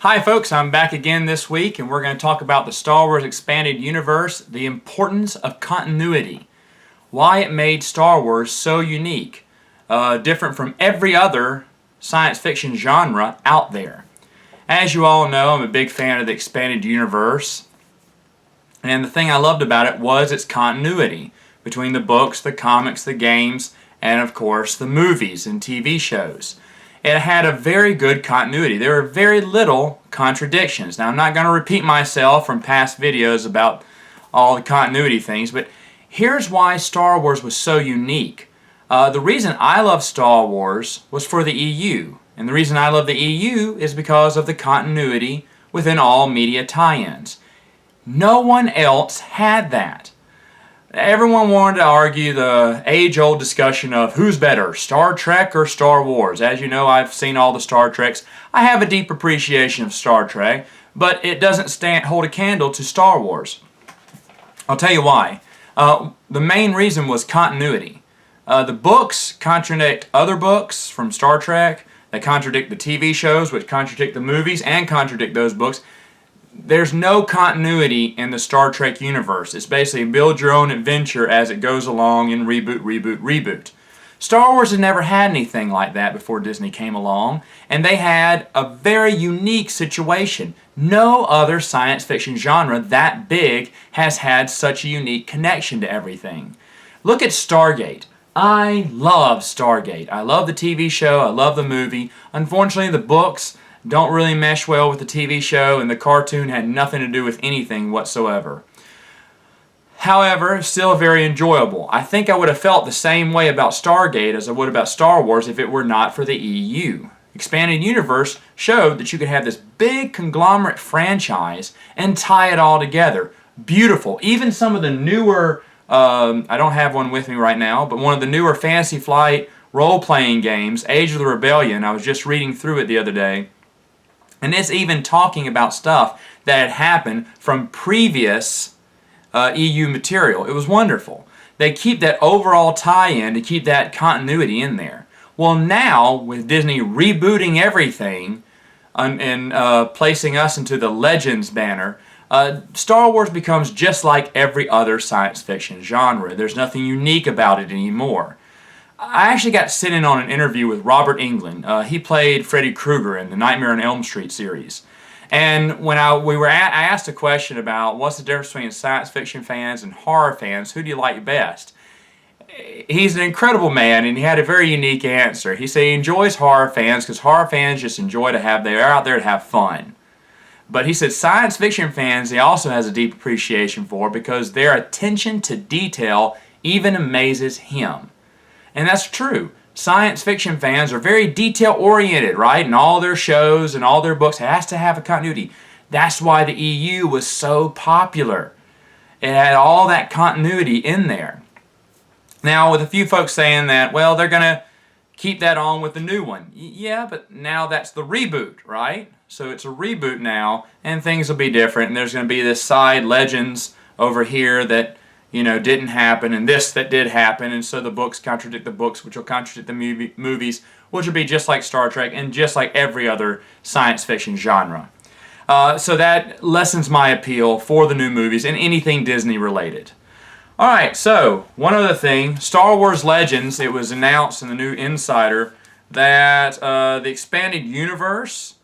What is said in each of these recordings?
Hi folks, I'm back again this week and we're going to talk about the Star Wars Expanded Universe, the importance of continuity, why it made Star Wars so unique, different from every other science fiction genre out there. As you all know, I'm a big fan of the Expanded Universe, and the thing I loved about it was its continuity between the books, the comics, the games, and of course the movies and TV shows. It had a very good continuity. There were very little contradictions. Now, I'm not going to repeat myself from past videos about all the continuity things, but here's why Star Wars was so unique. The reason I love Star Wars was for the EU, and the reason I love the EU is because of the continuity within all media tie-ins. No one else had that. Everyone wanted to argue the age-old discussion of who's better, Star Trek or Star Wars. As you know, I've seen all the Star Treks. I have a deep appreciation of Star Trek, but it doesn't hold a candle to Star Wars. I'll tell you why. The main reason was continuity. The books contradict other books from Star Trek. They contradict the TV shows, which contradict the movies and contradict those books. There's no continuity in the Star Trek universe. It's basically build your own adventure as it goes along and reboot. Star Wars has never had anything like that before Disney came along, and they had a very unique situation. No other science fiction genre that big has had such a unique connection to everything. Look at Stargate. I love Stargate. I love the TV show. I love the movie. Unfortunately, the books don't really mesh well with the TV show, and the cartoon had nothing to do with anything whatsoever. However, still very enjoyable. I think I would have felt the same way about Stargate as I would about Star Wars if it were not for the EU. Expanded Universe showed that you could have this big conglomerate franchise and tie it all together. Beautiful. Even some of the newer, I don't have one with me right now, but one of the newer Fantasy Flight role-playing games, Age of the Rebellion, I was just reading through it the other day, and it's even talking about stuff that had happened from previous EU material. It was wonderful. They keep that overall tie-in to keep that continuity in there. Well, now, with Disney rebooting everything and placing us into the Legends banner, Star Wars becomes just like every other science fiction genre. There's nothing unique about it anymore. I actually got sent in on an interview with Robert Englund. He played Freddy Krueger in the Nightmare on Elm Street series. And when I asked a question about what's the difference between science fiction fans and horror fans, who do you like best? He's an incredible man, and he had a very unique answer. He said he enjoys horror fans because horror fans just enjoy they're out there to have fun. But he said science fiction fans he also has a deep appreciation for because their attention to detail even amazes him. And that's true. Science fiction fans are very detail-oriented, right? And all their shows and all their books has to have a continuity. That's why the EU was so popular. It had all that continuity in there. Now, with a few folks saying that, well, they're going to keep that on with the new one. Yeah, but now that's the reboot, right? So it's a reboot now, and things will be different. And there's going to be this side Legends over here that didn't happen, and this that did happen, and so the books contradict the books, which will contradict the movies, which will be just like Star Trek and just like every other science fiction genre. So that lessens my appeal for the new movies and anything Disney related. Alright, so one other thing, Star Wars Legends, it was announced in the new Insider that the expanded universe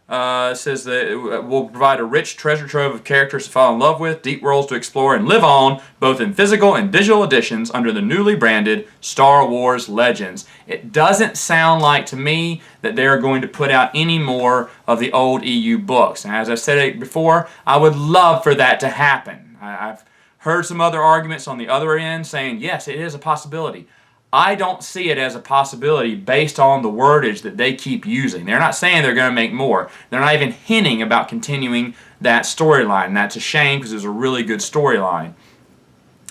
says that it will provide a rich treasure trove of characters to fall in love with, deep worlds to explore and live on, both in physical and digital editions under the newly branded Star Wars Legends. It doesn't sound like to me that they're going to put out any more of the old EU books. And as I said before, I would love for that to happen. I've heard some other arguments on the other end saying, yes, it is a possibility. I don't see it as a possibility based on the wordage that they keep using. They're not saying they're going to make more. They're not even hinting about continuing that storyline. That's a shame because it's a really good storyline.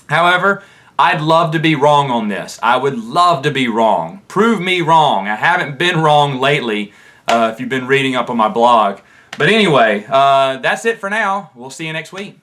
However, I'd love to be wrong on this. I would love to be wrong. Prove me wrong. I haven't been wrong lately if you've been reading up on my blog. But anyway, that's it for now. We'll see you next week.